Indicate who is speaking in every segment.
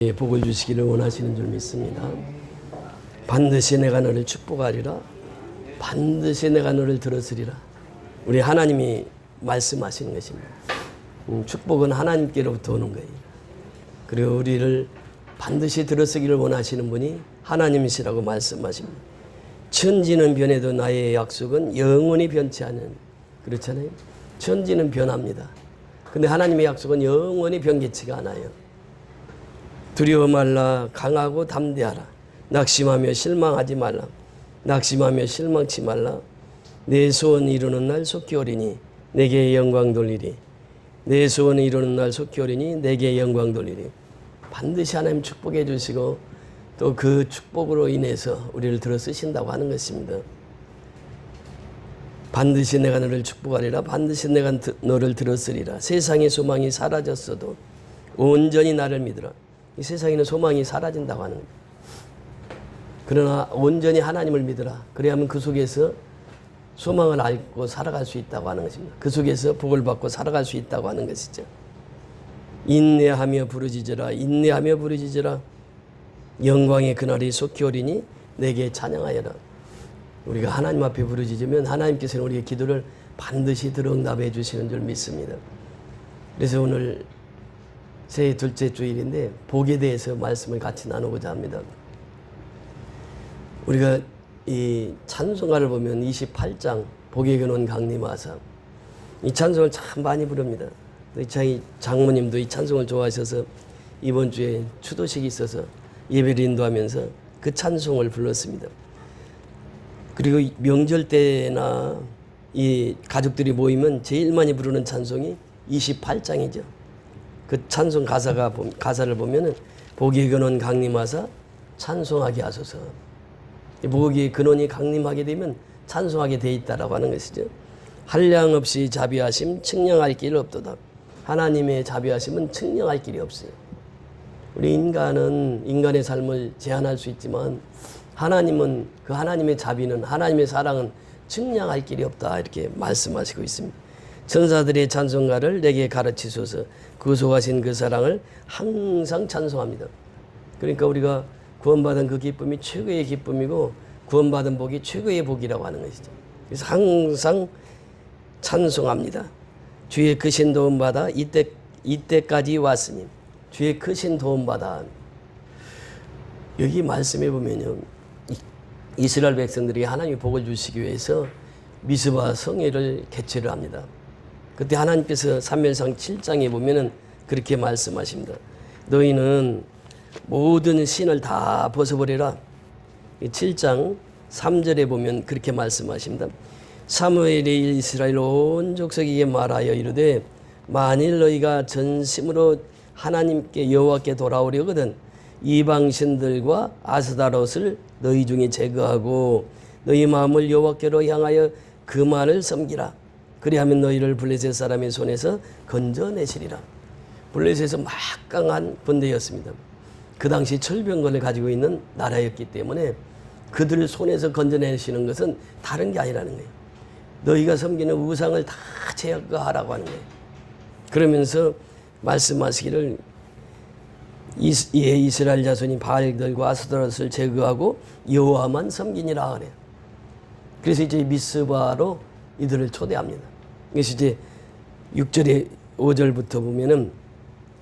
Speaker 1: 복을 주시기를 원하시는 줄 믿습니다. 반드시 내가 너를 축복하리라. 반드시 내가 너를 들었으리라. 우리 하나님이 말씀하시는 것입니다. 축복은 하나님께로부터 오는 거예요. 그리고 우리를 반드시 들어쓰기를 원하시는 분이 하나님이시라고 말씀하십니다. 천지는 변해도 나의 약속은 영원히 변치 않은, 그렇잖아요. 천지는 변합니다. 근데 하나님의 약속은 영원히 변개치가 않아요. 두려워 말라. 강하고 담대하라. 낙심하며 실망하지 말라. 낙심하며 실망치 말라. 내 소원 이루는 날 속히 오리니 내게 영광 돌리리. 내 소원 이루는 날 속히 오리니 내게 영광 돌리리. 반드시 하나님 축복해 주시고 또 그 축복으로 인해서 우리를 들어 쓰신다고 하는 것입니다. 반드시 내가 너를 축복하리라. 반드시 내가 너를 들었으리라. 세상의 소망이 사라졌어도 온전히 나를 믿으라. 이 세상에는 소망이 사라진다고 하는 거예요. 그러나 온전히 하나님을 믿으라. 그래야만 그 속에서 소망을 알고 살아갈 수 있다고 하는 것입니다. 그 속에서 복을 받고 살아갈 수 있다고 하는 것이죠. 인내하며 부르짖으라. 인내하며 부르짖으라. 영광의 그날이 속히 오리니 내게 찬양하여라. 우리가 하나님 앞에 부르짖으면 하나님께서는 우리의 기도를 반드시 들어 응답해 주시는 줄 믿습니다. 그래서 오늘 제 둘째 주일인데 복에 대해서 말씀을 같이 나누고자 합니다. 우리가 이 찬송가를 보면 28장 복의 근원 강림하사, 이 찬송을 참 많이 부릅니다. 저희 장모님도 이 찬송을 좋아하셔서 이번 주에 추도식이 있어서 예배를 인도하면서 그 찬송을 불렀습니다. 그리고 명절 때나 이 가족들이 모이면 제일 많이 부르는 찬송이 28장이죠. 그 찬송 가사를 보면은 복의 근원 강림하사 찬송하게 하소서. 복의 근원이 강림하게 되면 찬송하게 돼 있다라고 하는 것이죠. 한량 없이 자비하심 측량할 길 없도다. 하나님의 자비하심은 측량할 길이 없어요. 우리 인간은 인간의 삶을 제한할 수 있지만 하나님은 그 하나님의 자비는, 하나님의 사랑은 측량할 길이 없다, 이렇게 말씀하시고 있습니다. 천사들의 찬송가를 내게 가르치소서. 구속하신 그 사랑을 항상 찬송합니다. 그러니까 우리가 구원받은 그 기쁨이 최고의 기쁨이고 구원받은 복이 최고의 복이라고 하는 것이죠. 그래서 항상 찬송합니다. 주의 크신 도움받아 이때까지 왔으니 주의 크신 도움받아. 여기 말씀해 보면요, 이스라엘 백성들이 하나님의 복을 주시기 위해서 미스바 성회를 개최를 합니다. 그때 하나님께서 사무엘상 7장에 보면은 그렇게 말씀하십니다. 너희는 모든 신을 다 벗어버려라. 7장 3절에 보면 그렇게 말씀하십니다. 사무엘이 이스라엘 온 족속에게 말하여 이르되 만일 너희가 전심으로 하나님께 여호와께 돌아오려거든 이방 신들과 아스다롯을 너희 중에 제거하고 너희 마음을 여호와께로 향하여 그만을 섬기라. 그리하면 너희를 블레셋 사람의 손에서 건져내시리라. 블레셋은 막강한 군대였습니다. 그 당시 철병권을 가지고 있는 나라였기 때문에 그들 손에서 건져내시는 것은 다른 게 아니라는 거예요. 너희가 섬기는 우상을 다 제거하라고 하는 거예요. 그러면서 말씀하시기를 이스라엘 자손이 바알들과 아스타롯을 제거하고 여호와만 섬기니라 그래요. 그래서 이제 미스바로 이들을 초대합니다. 그래서 이제 6절에 5절부터 보면은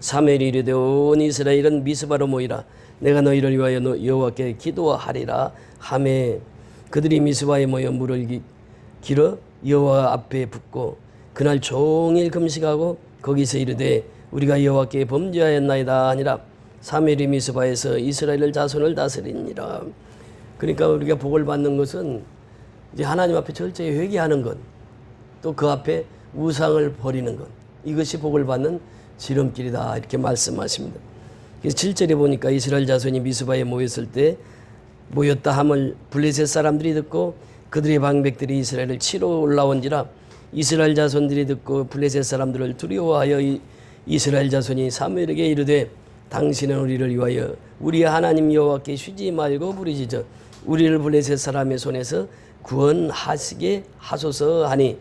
Speaker 1: 사무엘이 이르되 온 이스라엘은 미스바로 모이라. 내가 너희를 위하여 여호와께 기도하리라 하매 그들이 미스바에 모여 물을 길어 여호와 앞에 붓고 그날 종일 금식하고 거기서 이르되 우리가 여호와께 범죄하였나이다 하니라. 사무엘이 미스바에서 이스라엘 자손을 다스리니라. 그러니까 우리가 복을 받는 것은 이제 하나님 앞에 철저히 회개하는 것, 또 그 앞에 우상을 버리는 것, 이것이 복을 받는 지름길이다, 이렇게 말씀하십니다. 그래서 7절에 보니까 이스라엘 자손이 미스바에 모였을 때 모였다 함을 블레셋 사람들이 듣고 그들의 방백들이 이스라엘을 치러 올라온지라. 이스라엘 자손들이 듣고 블레셋 사람들을 두려워하여 이스라엘 자손이 사무엘에게 이르되 당신은 우리를 위하여 우리 하나님 여호와께 쉬지 말고 부르짖어 우리를 블레셋 사람의 손에서 구원하시게 하소서 하니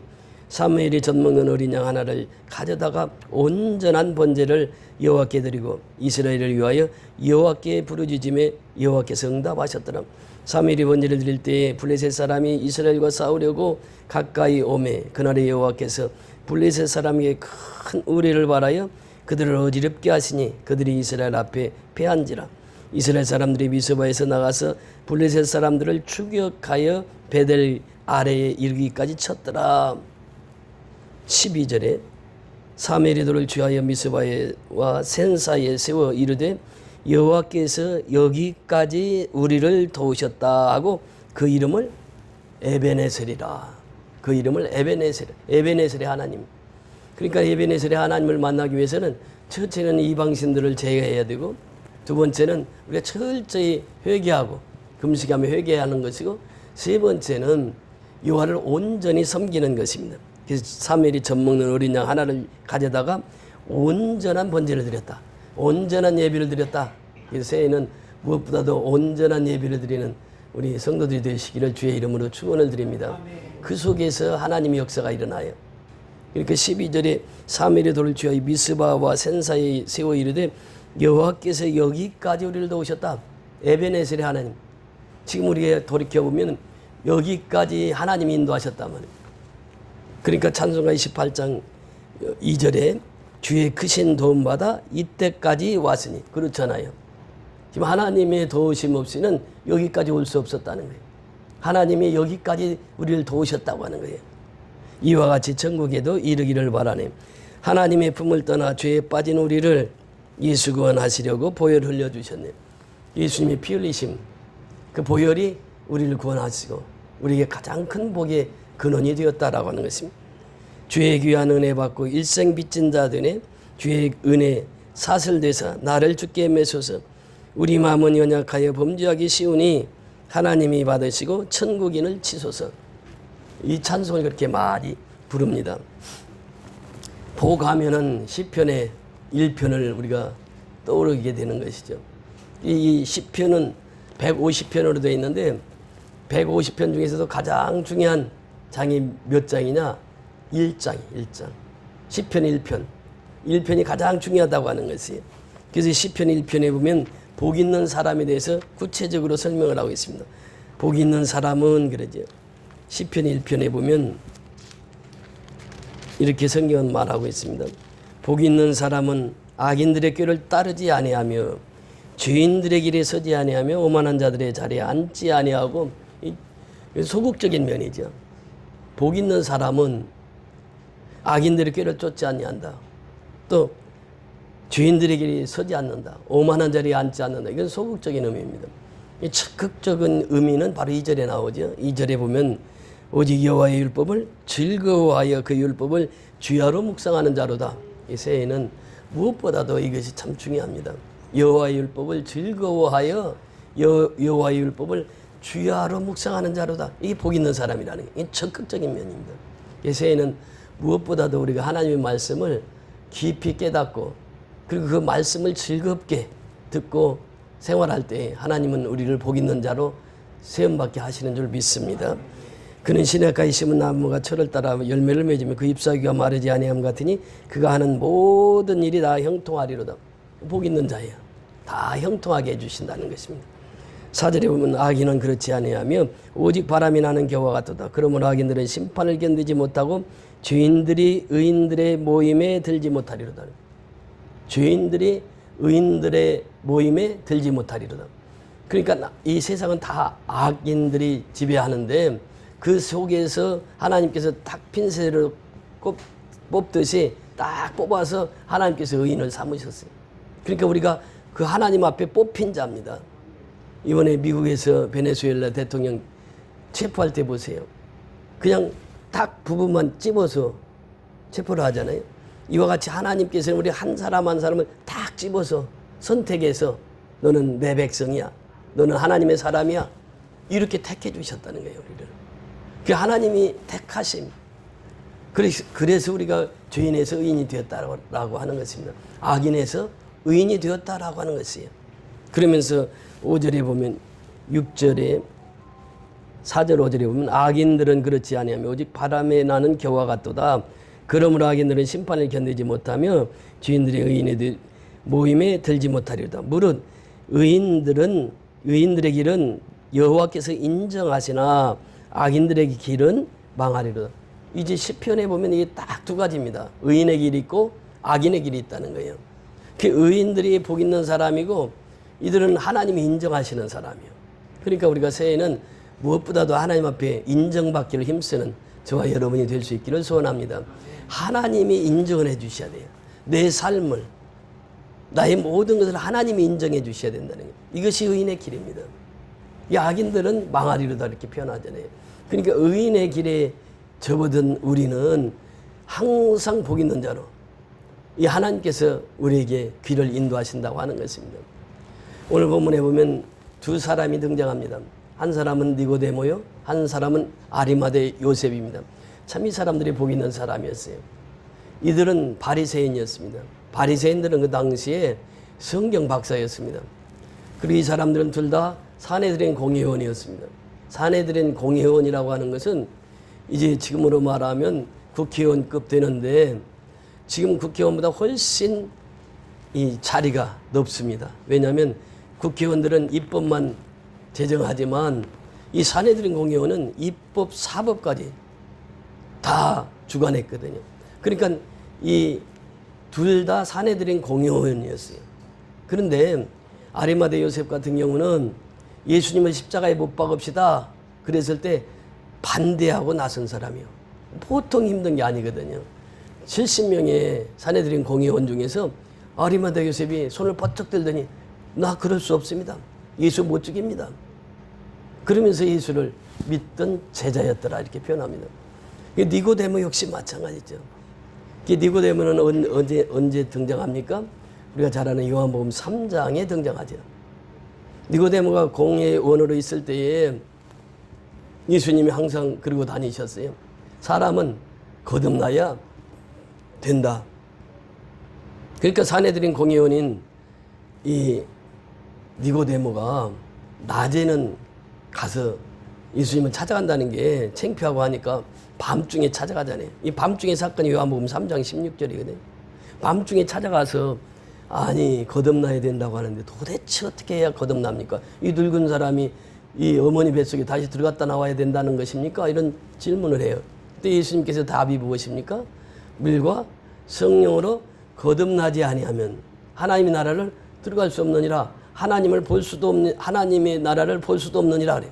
Speaker 1: 사무엘이 젖먹는 어린 양 하나를 가져다가 온전한 번제를 여호와께 드리고 이스라엘을 위하여 여호와께 부르짖음에 여호와께서 응답하셨더라. 사무엘이 번제를 드릴 때에 블레셋 사람이 이스라엘과 싸우려고 가까이 오매 그날에 여호와께서 블레셋 사람에게 큰 의뢰를 바라여 그들을 어지럽게 하시니 그들이 이스라엘 앞에 패한지라. 이스라엘 사람들이 미스바에서 나가서 블레셋 사람들을 추격하여 베델 아래에 이르기까지 쳤더라. 12절에 사무엘이 돌을 취하여 미스바와 센 사이에 세워 이르되 여호와께서 여기까지 우리를 도우셨다 하고 그 이름을 에베네셀이라. 그 이름을 에베네셀의 하나님. 그러니까 에베네셀의 하나님을 만나기 위해서는 첫째는 이방신들을 제거해야 되고 두 번째는 우리가 철저히 회개하고 금식하며 회개하는 것이고 세 번째는 여호와를 온전히 섬기는 것입니다. 그래서 사무엘이 젖먹는 어린 양 하나를 가져다가 온전한 번제를 드렸다. 온전한 예비를 드렸다. 그래서 새해에는 무엇보다도 온전한 예비를 드리는 우리 성도들이 되시기를 주의 이름으로 축원을 드립니다. 그 속에서 하나님의 역사가 일어나요. 그러니까 12절에 사무엘이 돌을 취하여 미스바와 센 사이에 세워 이르되 여호와께서 여기까지 우리를 도우셨다. 에베네셀의 하나님. 지금 우리가 돌이켜보면 여기까지 하나님이 인도하셨단 말이에요. 그러니까 찬송가 28장 2절에 주의 크신 도움받아 이때까지 왔으니 그렇잖아요. 지금 하나님의 도우심 없이는 여기까지 올 수 없었다는 거예요. 하나님이 여기까지 우리를 도우셨다고 하는 거예요. 이와 같이 천국에도 이르기를 바라네. 하나님의 품을 떠나 죄에 빠진 우리를 예수 구원하시려고 보혈을 흘려주셨네. 예수님의 피 흘리심, 그 보혈이 우리를 구원하시고 우리에게 가장 큰 복의 근원이 되었다라고 하는 것입니다. 주의 귀한 은혜 받고 일생 빚진 자 되네. 주의 은혜 사슬돼서 나를 주께 매소서. 우리 마음은 연약하여 범죄하기 쉬우니 하나님이 받으시고 천국인을 치소서. 이 찬송을 그렇게 많이 부릅니다. 복하면은 시편의 1편을 우리가 떠오르게 되는 것이죠. 이 시편은 150편으로 되어 있는데 150편 중에서도 가장 중요한 장이 몇 장이냐? 1장. 시편 1편. 1편이 가장 중요하다고 하는 것이에요. 그래서 시편 1편에 보면 복 있는 사람에 대해서 구체적으로 설명을 하고 있습니다. 복 있는 사람은 그러죠. 시편 1편에 보면 이렇게 성경은 말하고 있습니다. 복 있는 사람은 악인들의 꾀를 따르지 아니하며 죄인들의 길에 서지 아니하며 오만한 자들의 자리에 앉지 아니하고, 소극적인 면이죠. 복 있는 사람은 악인들의 꾀를 쫓지 아니한다. 또 죄인들의 길에 서지 않는다. 오만한 자리에 앉지 않는다. 이건 소극적인 의미입니다. 이 적극적인 의미는 바로 2절에 나오죠. 2절에 보면 오직 여호와의 율법을 즐거워하여 그 율법을 주야로 묵상하는 자로다. 이 새해에는 무엇보다도 이것이 참 중요합니다. 여호와의 율법을 즐거워하여 여호와의 율법을 주야로 묵상하는 자로다. 이게 복 있는 사람이라는 게 이게 적극적인 면입니다. 이 새해에는 무엇보다도 우리가 하나님의 말씀을 깊이 깨닫고 그리고 그 말씀을 즐겁게 듣고 생활할 때 하나님은 우리를 복 있는 자로 세움받게 하시는 줄 믿습니다. 그는 시냇가에 심은 나무가 철을 따라 열매를 맺으며 그 잎사귀가 마르지 아니함 같으니 그가 하는 모든 일이 다 형통하리로다. 복 있는 자예요. 다 형통하게 해주신다는 것입니다. 4절에 보면 악인은 그렇지 아니하며 오직 바람이 나는 겨와 같도다. 그러므로 악인들은 심판을 견디지 못하고 죄인들이 의인들의 모임에 들지 못하리로다. 죄인들이 의인들의 모임에 들지 못하리로다. 그러니까 이 세상은 다 악인들이 지배하는데 그 속에서 하나님께서 딱 핀셋으로 뽑듯이 딱 뽑아서 하나님께서 의인을 삼으셨어요. 그러니까 우리가 그 하나님 앞에 뽑힌 자입니다. 이번에 미국에서 베네수엘라 대통령 체포할 때 보세요. 그냥 딱 부분만 찝어서 체포를 하잖아요. 이와 같이 하나님께서는 우리 한 사람 한 사람을 딱 집어서 선택해서 너는 내 백성이야. 너는 하나님의 사람이야. 이렇게 택해 주셨다는 거예요. 우리를. 그 하나님이 택하심. 그래서 우리가 죄인에서 의인이 되었다라고 하는 것입니다. 악인에서 의인이 되었다라고 하는 것이에요. 그러면서 5절에 보면 6절에 4절 5절에 보면 악인들은 그렇지 아니하며 오직 바람에 나는 겨와 같도다. 그러므로 악인들은 심판을 견디지 못하며 주인들의 의인의 모임에 들지 못하리로다. 무릇 의인들의 길은 여호와께서 인정하시나 악인들의 길은 망하리로다. 이제 시편에 보면 이게 딱 두 가지입니다. 의인의 길이 있고 악인의 길이 있다는 거예요. 그 의인들이 복 있는 사람이고 이들은 하나님이 인정하시는 사람이에요. 그러니까 우리가 새해에는 무엇보다도 하나님 앞에 인정받기를 힘쓰는 저와 여러분이 될 수 있기를 소원합니다. 하나님이 인정을 해 주셔야 돼요. 내 삶을, 나의 모든 것을 하나님이 인정해 주셔야 된다는 거예요. 이것이 의인의 길입니다. 이 악인들은 망하리로다 이렇게 표현하잖아요. 그러니까 의인의 길에 접어든 우리는 항상 복 있는 자로 이 하나님께서 우리에게 귀를 인도하신다고 하는 것입니다. 오늘 본문에 보면 두 사람이 등장합니다. 한 사람은 니고데모요, 한 사람은 아리마대 요셉입니다. 참 이 사람들이 복 있는 사람이었어요. 이들은 바리새인이었습니다. 바리새인들은 그 당시에 성경 박사였습니다. 그리고 이 사람들은 둘 다 산헤드린 공회의원이었습니다. 산헤드린 공회의원이라고 하는 것은 이제 지금으로 말하면 국회의원급 되는데 지금 국회의원보다 훨씬 이 자리가 높습니다. 왜냐하면 국회의원들은 입법만 제정하지만 이 산헤드린 공회의원은 입법, 사법까지 다 주관했거든요. 그러니까 이 둘 다 산헤드린 공회의원이었어요. 그런데 아리마대 요셉 같은 경우는 예수님을 십자가에 못 박읍시다 그랬을 때 반대하고 나선 사람이요. 보통 힘든 게 아니거든요. 70명의 산헤드린 공회의원 중에서 아리마대 요셉이 손을 번쩍 들더니 나 그럴 수 없습니다. 예수 못 죽입니다. 그러면서 예수를 믿던 제자였더라 이렇게 표현합니다. 니고데모 역시 마찬가지죠. 니고데모는 언제 등장합니까? 우리가 잘 아는 요한복음 3장에 등장하죠. 니고데모가 공회의원으로 있을 때에 예수님이 항상 그러고 다니셨어요. 사람은 거듭나야 된다. 그러니까 산헤드린 공회의원인 이 니고데모가 낮에는 가서 예수님을 찾아간다는 게 창피하고 하니까 밤중에 찾아가잖아요. 이 밤중에 사건이 요한복음 3장 16절이거든요. 밤중에 찾아가서 아니 거듭나야 된다고 하는데 도대체 어떻게 해야 거듭납니까? 이 늙은 사람이 이 어머니 뱃속에 다시 들어갔다 나와야 된다는 것입니까? 이런 질문을 해요. 그때 예수님께서 답이 무엇입니까? 물과 성령으로 거듭나지 아니하면 하나님의 나라를 들어갈 수 없느니라. 하나님의 나라를 볼 수도 없느니라 그래요.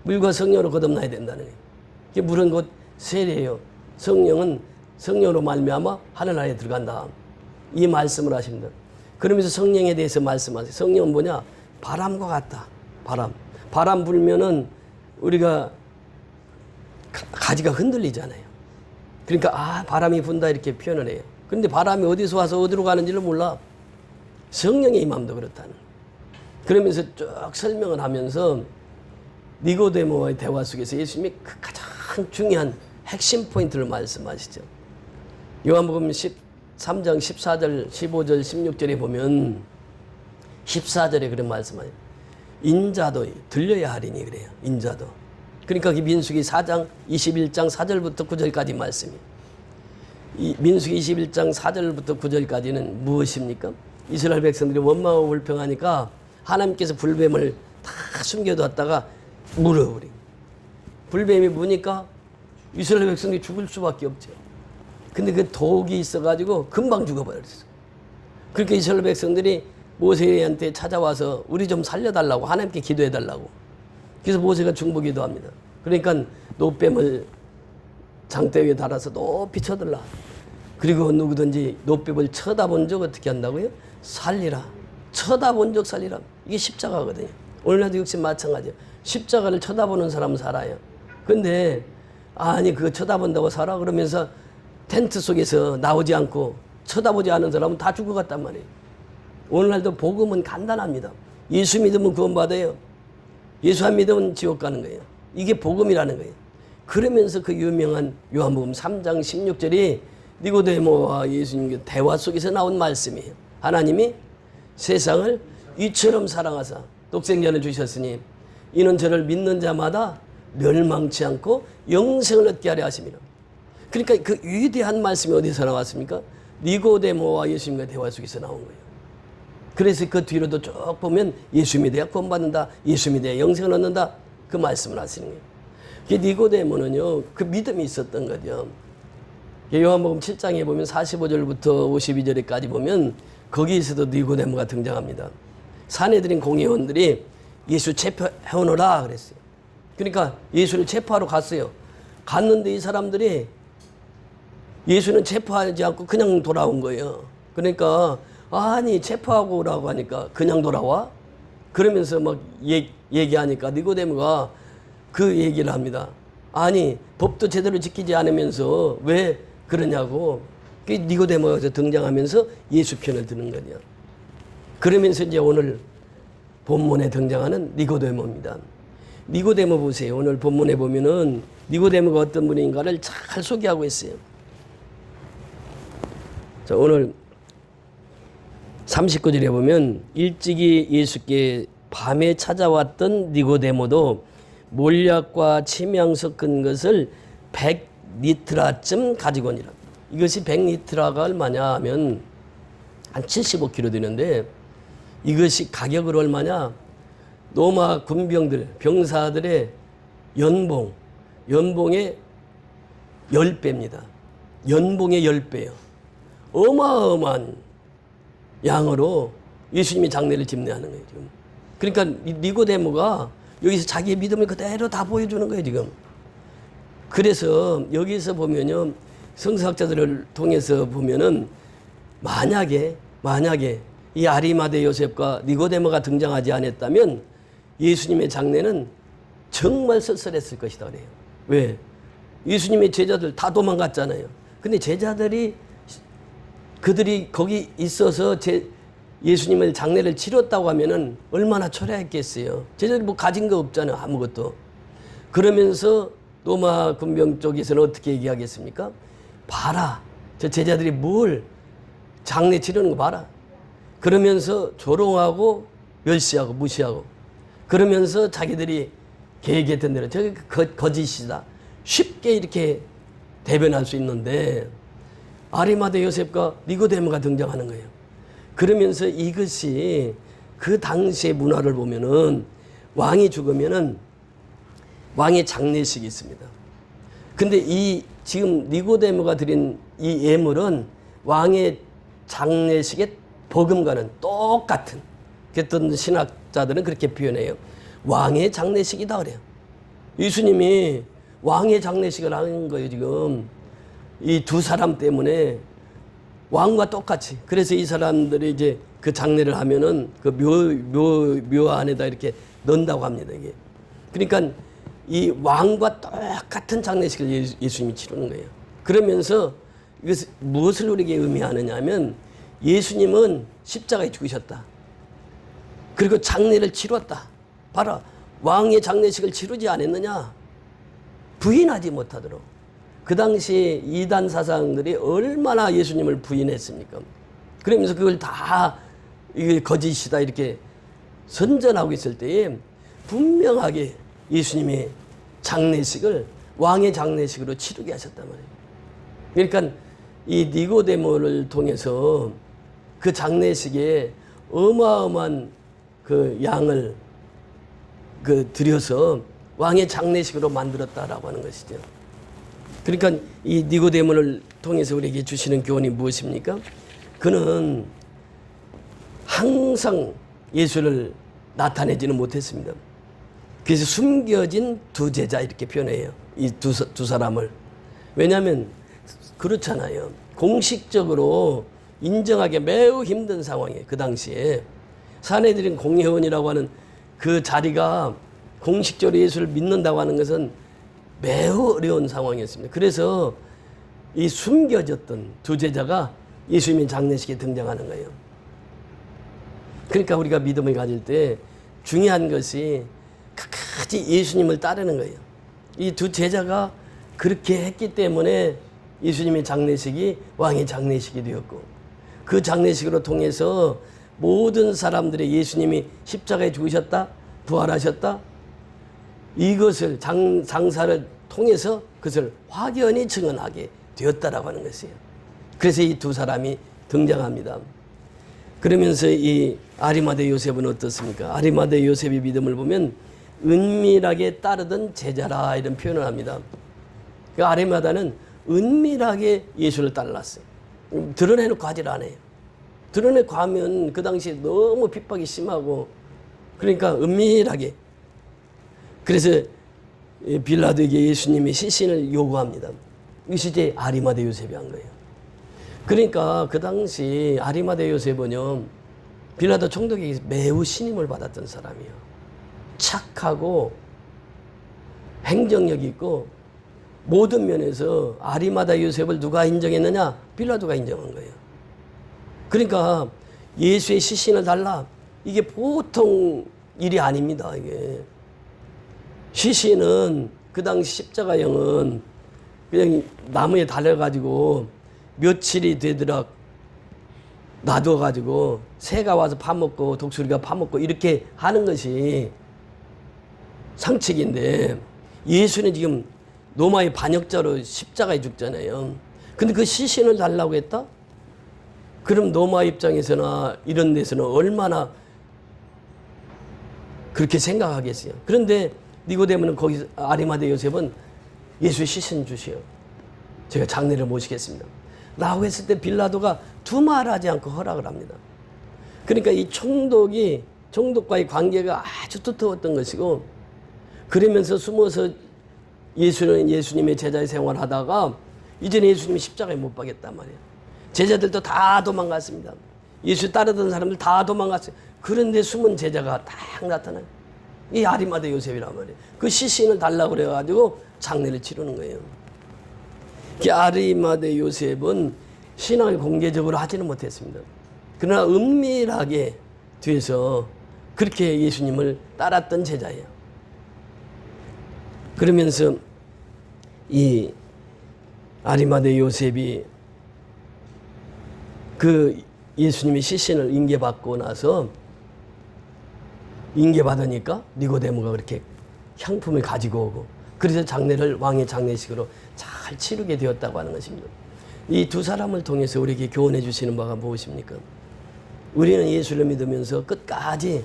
Speaker 1: 물과 성령으로 거듭나야 된다는 거예요. 이게 물은 곧 세례예요. 성령은 성령으로 말미암아 하늘나라에 들어간다. 이 말씀을 하십니다. 그러면서 성령에 대해서 말씀하세요. 성령은 뭐냐? 바람과 같다. 바람 불면은 우리가 가지가 흔들리잖아요. 그러니까 바람이 분다 이렇게 표현을 해요. 그런데 바람이 어디서 와서 어디로 가는지를 몰라. 성령의 임함도 그렇다는. 그러면서 쭉 설명을 하면서 니고데모와의 대화 속에서 예수님이 그 가장 중요한 핵심 포인트를 말씀하시죠. 요한복음 13장 14절, 15절, 16절에 보면 14절에 그런 말씀하세요. 인자도 들려야 하리니 그래요. 인자도. 그러니까 이 민수기 4장 21장 4절부터 9절까지 말씀이. 이 민수기 21장 4절부터 9절까지는 무엇입니까? 이스라엘 백성들이 원망하고 불평하니까 하나님께서 불뱀을 다 숨겨뒀다가 물어버린. 불뱀이 무니까 이스라엘 백성들이 죽을 수밖에 없죠. 근데 그 독이 있어가지고 금방 죽어버렸어. 그러니까 이스라엘 백성들이 모세한테 찾아와서 우리 좀 살려달라고 하나님께 기도해달라고. 그래서 모세가 중보기도 합니다. 그러니까 노뱀을 장대 위에 달아서 높이 쳐들라. 그리고 누구든지 노뱀을 쳐다본 적 어떻게 한다고요? 살리라. 쳐다본 적 살리라. 이게 십자가거든요. 오늘날도 역시 마찬가지예요. 십자가를 쳐다보는 사람은 살아요. 근데 아니 그거 쳐다본다고 살아? 그러면서 텐트 속에서 나오지 않고 쳐다보지 않은 사람은 다 죽어갔단 말이에요. 오늘날도 복음은 간단합니다. 예수 믿으면 구원받아요. 예수 안 믿으면 지옥 가는 거예요. 이게 복음이라는 거예요. 그러면서 그 유명한 요한복음 3장 16절이 니고데모와 예수님의 대화 속에서 나온 말씀이에요. 하나님이 세상을 이처럼 사랑하사 독생자를 주셨으니 이는 저를 믿는 자마다 멸망치 않고 영생을 얻게 하려 하심이라. 그러니까 그 위대한 말씀이 어디서 나왔습니까? 니고데모와 예수님과 대화 속에서 나온 거예요. 그래서 그 뒤로도 쭉 보면 예수 믿어야 구원받는다, 예수 믿어야 영생을 얻는다, 그 말씀을 하시는 거예요. 니고데모는요, 그 믿음이 있었던 거죠. 요한복음 7장에 보면 45절부터 52절까지 보면 거기에서도 니고데모가 등장합니다. 산헤드린 공회원들이 예수 체포해오너라 그랬어요. 그러니까 예수를 체포하러 갔어요. 갔는데 이 사람들이 예수는 체포하지 않고 그냥 돌아온 거예요. 그러니까 아니 체포하고 오라고 하니까 그냥 돌아와? 그러면서 막 얘기하니까 니고데모가 그 얘기를 합니다. 아니 법도 제대로 지키지 않으면서 왜 그러냐고. 니고데모가 등장하면서 예수 편을 드는 거죠. 그러면서 이제 오늘 본문에 등장하는 니고데모입니다. 니고데모 보세요. 오늘 본문에 보면은 니고데모가 어떤 분인가를 잘 소개하고 있어요. 자, 오늘 39절에 보면 일찍이 예수께 밤에 찾아왔던 니고데모도 몰약과 침향 섞은 것을 100리트라쯤 가지고 오니라. 이것이 100리트라가 얼마냐 하면 한 75kg 되는데 이것이 가격으로 얼마냐? 로마 군병들, 병사들의 연봉의 10배입니다. 연봉의 10배요. 어마어마한 양으로 예수님이 장례를 집례하는 거예요, 지금. 그러니까 니고데모가 여기서 자기의 믿음을 그대로 다 보여주는 거예요, 지금. 그래서 여기서 보면요, 성서학자들을 통해서 보면은 만약에 이 아리마대 요셉과 니고데모가 등장하지 않았다면 예수님의 장례는 정말 쓸쓸했을 것이다 그래요. 왜? 예수님의 제자들 다 도망갔잖아요. 근데 그들이 거기 있어서 예수님을 장례를 치렀다고 하면은 얼마나 초라했겠어요. 제자들이 뭐 가진 거 없잖아요, 아무것도. 그러면서 로마 군병 쪽에서는 어떻게 얘기하겠습니까? 봐라, 저 제자들이 뭘 장례 치르는 거 봐라. 그러면서 조롱하고 멸시하고 무시하고 그러면서 자기들이 계획했던 대로 저게 거짓이다 쉽게 이렇게 대변할 수 있는데 아리마대 요셉과 니고데모가 등장하는 거예요. 그러면서 이것이 그 당시의 문화를 보면은 왕이 죽으면은 왕의 장례식이 있습니다. 근데 이 지금 니고데모가 드린 이 예물은 왕의 장례식의 버금가는 똑같은, 어떤 신학자들은 그렇게 표현해요. 왕의 장례식이다 그래요. 예수님이 왕의 장례식을 하는 거예요, 지금. 이 두 사람 때문에 왕과 똑같이. 그래서 이 사람들이 이제 그 장례를 하면은 그 묘 안에다 이렇게 넣는다고 합니다, 이게. 그러니까 이 왕과 똑같은 장례식을 예수님이 치르는 거예요. 그러면서 이것을 무엇을 우리에게 의미하느냐 하면 예수님은 십자가에 죽으셨다. 그리고 장례를 치렀다. 봐라, 왕의 장례식을 치르지 않았느냐? 부인하지 못하도록. 그 당시 이단 사상들이 얼마나 예수님을 부인했습니까? 그러면서 그걸 다 이게 거짓이다 이렇게 선전하고 있을 때에 분명하게 예수님이 장례식을 왕의 장례식으로 치르게 하셨단 말이에요. 그러니까 이 니고데모를 통해서 그 장례식에 어마어마한 그 양을 들여서 왕의 장례식으로 만들었다라고 하는 것이죠. 그러니까 이 니고데모를 통해서 우리에게 주시는 교훈이 무엇입니까? 그는 항상 예수를 나타내지는 못했습니다. 그래서 숨겨진 두 제자 이렇게 표현해요. 이 두 사람을. 왜냐하면 그렇잖아요. 공식적으로 인정하기 매우 힘든 상황이에요. 그 당시에 산헤드린 공회원이라고 하는 그 자리가 공식적으로 예수를 믿는다고 하는 것은 매우 어려운 상황이었습니다. 그래서 이 숨겨졌던 두 제자가 예수님의 장례식에 등장하는 거예요. 그러니까 우리가 믿음을 가질 때 중요한 것이 끝까지 예수님을 따르는 거예요. 이 두 제자가 그렇게 했기 때문에 예수님의 장례식이 왕의 장례식이 되었고, 그 장례식으로 통해서 모든 사람들의 예수님이 십자가에 죽으셨다, 부활하셨다, 이것을 장사를 통해서 그것을 확연히 증언하게 되었다라고 하는 것이에요. 그래서 이 두 사람이 등장합니다. 그러면서 이 아리마대 요셉은 어떻습니까? 아리마대 요셉의 믿음을 보면 은밀하게 따르던 제자라 이런 표현을 합니다. 그 아리마다는 은밀하게 예수를 따랐어요. 드러내놓고 하질 않아요. 드러내고 하면 그 당시에 너무 핍박이 심하고 그러니까 은밀하게. 그래서 빌라도에게 예수님이 시신을 요구합니다. 이것이 이제 아리마대 요셉이 한 거예요. 그러니까 그 당시 아리마대 요셉은요, 빌라도 총독에게 매우 신임을 받았던 사람이에요. 착하고 행정력 있고 모든 면에서 아리마대 요셉을 누가 인정했느냐? 빌라도가 인정한 거예요. 그러니까 예수의 시신을 달라. 이게 보통 일이 아닙니다. 이게 시신은 그 당시 십자가형은 그냥 나무에 달려가지고 며칠이 되도록 놔둬가지고 새가 와서 파먹고 독수리가 파먹고 이렇게 하는 것이 상책인데 예수는 지금 로마의 반역자로 십자가에 죽잖아요. 근데 그 시신을 달라고 했다? 그럼 로마 입장에서나 이런 데서는 얼마나 그렇게 생각하겠어요. 그런데 니고데모는 거기 아리마대 요셉은 예수의 시신 주시오. 제가 장례를 모시겠습니다. 라고 했을 때 빌라도가 두말하지 않고 허락을 합니다. 그러니까 이 총독과의 관계가 아주 두터웠던 것이고 그러면서 숨어서 예수님의 제자의 생활을 하다가 이제는 예수님이 십자가에 못 박였단 말이에요. 제자들도 다 도망갔습니다. 예수 따르던 사람들 다 도망갔어요. 그런데 숨은 제자가 딱 나타나요. 이 아리마대 요셉이란 말이에요. 그 시신을 달라고 그래가지고 장례를 치르는 거예요. 그 아리마대 요셉은 신앙을 공개적으로 하지는 못했습니다. 그러나 은밀하게 뒤에서 그렇게 예수님을 따랐던 제자예요. 그러면서 이 아리마대 요셉이 그 예수님의 시신을 인계받고 나서 인계받으니까 니고데모가 그렇게 향품을 가지고 오고 그래서 장례를 왕의 장례식으로 잘 치르게 되었다고 하는 것입니다. 이 두 사람을 통해서 우리에게 교훈해 주시는 바가 무엇입니까? 우리는 예수를 믿으면서 끝까지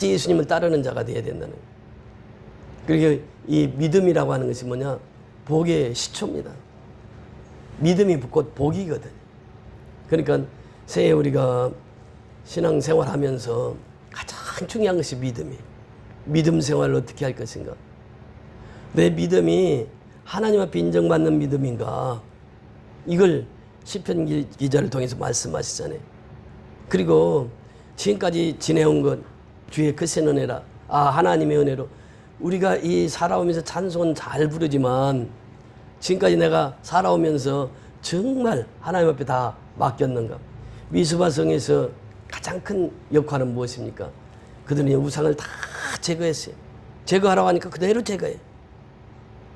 Speaker 1: 예수님을 따르는 자가 되어야 된다는 거예요. 그리고 이 믿음이라고 하는 것이 뭐냐? 복의 시초입니다. 믿음이 곧 복이거든요. 그러니까 새해 우리가 신앙생활하면서 가장 중요한 것이 믿음이에요. 믿음 생활을 어떻게 할 것인가? 내 믿음이 하나님 앞에 인정받는 믿음인가? 이걸 시편 기자를 통해서 말씀하시잖아요. 그리고 지금까지 지내온 것 주의 크신 은혜라. 하나님의 은혜로 우리가 이 살아오면서 찬송은 잘 부르지만 지금까지 내가 살아오면서 정말 하나님 앞에 다 맡겼는가? 미스바성에서 가장 큰 역할은 무엇입니까? 그들은 우상을 다 제거했어요. 제거하라고 하니까 그대로 제거해.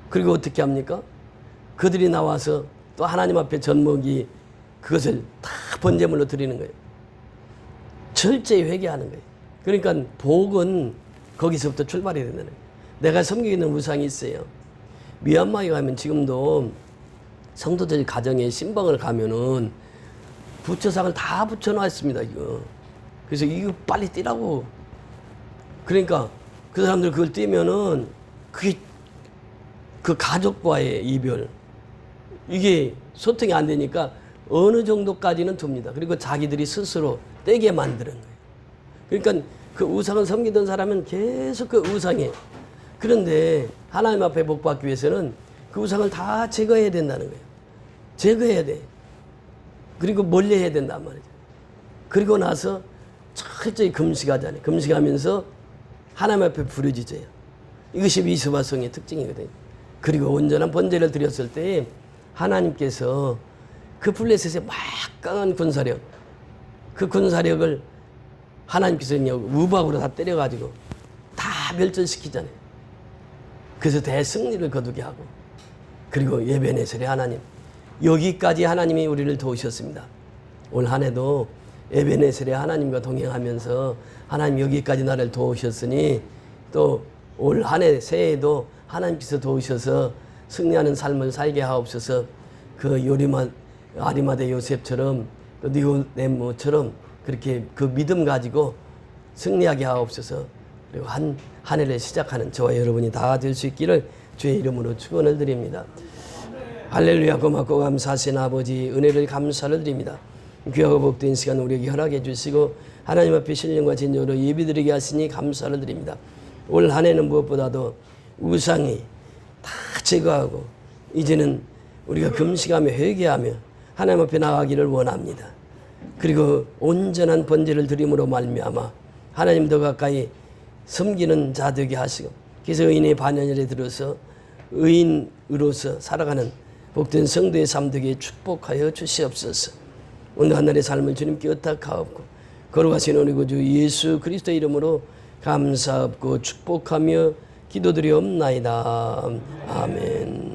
Speaker 1: 그리고 어떻게 합니까? 그들이 나와서 또 하나님 앞에 젖먹이 그것을 다 번제물로 드리는 거예요. 철저히 회개하는 거예요. 그러니까 복은 거기서부터 출발이 된다는 거예요. 내가 섬기고 있는 우상이 있어요. 미얀마에 가면 지금도 성도들 가정에 신방을 가면은 부처상을 다 붙여놨습니다, 이거. 그래서 이거 빨리 떼라고. 그러니까 그 사람들 그걸 떼면은 그게 그 가족과의 이별, 이게 소통이 안 되니까 어느 정도까지는 둡니다. 그리고 자기들이 스스로 떼게 만드는 거예요. 그러니까 그 우상을 섬기던 사람은 계속 그 우상에. 그런데 하나님 앞에 복 받기 위해서는 그 우상을 다 제거해야 된다는 거예요. 제거해야 돼. 그리고 멀리 해야 된단 말이죠. 그리고 나서 철저히 금식하잖아요. 금식하면서 하나님 앞에 부르짖어요. 이것이 미스바성의 특징이거든요. 그리고 온전한 번제를 드렸을 때 하나님께서 그 블레셋의 막강한 군사력, 그 군사력을 하나님께서 우박으로 다 때려가지고 다 멸절시키잖아요. 그래서 대승리를 거두게 하고, 그리고 에베네셀의 하나님, 여기까지 하나님이 우리를 도우셨습니다. 올 한 해도 에베네셀의 하나님과 동행하면서 하나님 여기까지 나를 도우셨으니 또 올 한 해 새해에도 하나님께서 도우셔서 승리하는 삶을 살게 하옵소서. 그 아리마대 요셉처럼 또 니고데모처럼 그렇게 그 믿음 가지고 승리하게 하옵소서. 그리고 한 해를 시작하는 저와 여러분이 다 될 수 있기를 주의 이름으로 축원을 드립니다. 할렐루야. 고맙고 감사하신 아버지, 은혜를 감사를 드립니다. 귀하고 복된 시간 우리에게 허락해 주시고 하나님 앞에 신령과 진정으로 예비드리게 하시니 감사를 드립니다. 올 한 해는 무엇보다도 우상이 다 제거하고 이제는 우리가 금식하며 회개하며 하나님 앞에 나가기를 원합니다. 그리고 온전한 번제를 드림으로 말미암아 하나님 더 가까이 섬기는 자 되게 하시고, 그래서 의인의 반연일에 들어서 의인으로서 살아가는 복된 성도의 삶 되게 축복하여 주시옵소서. 오늘 한날의 삶을 주님께 의탁하옵고 거룩하신 우리 구주 예수 그리스도의 이름으로 감사하고 축복하며 기도드리옵나이다. 아멘.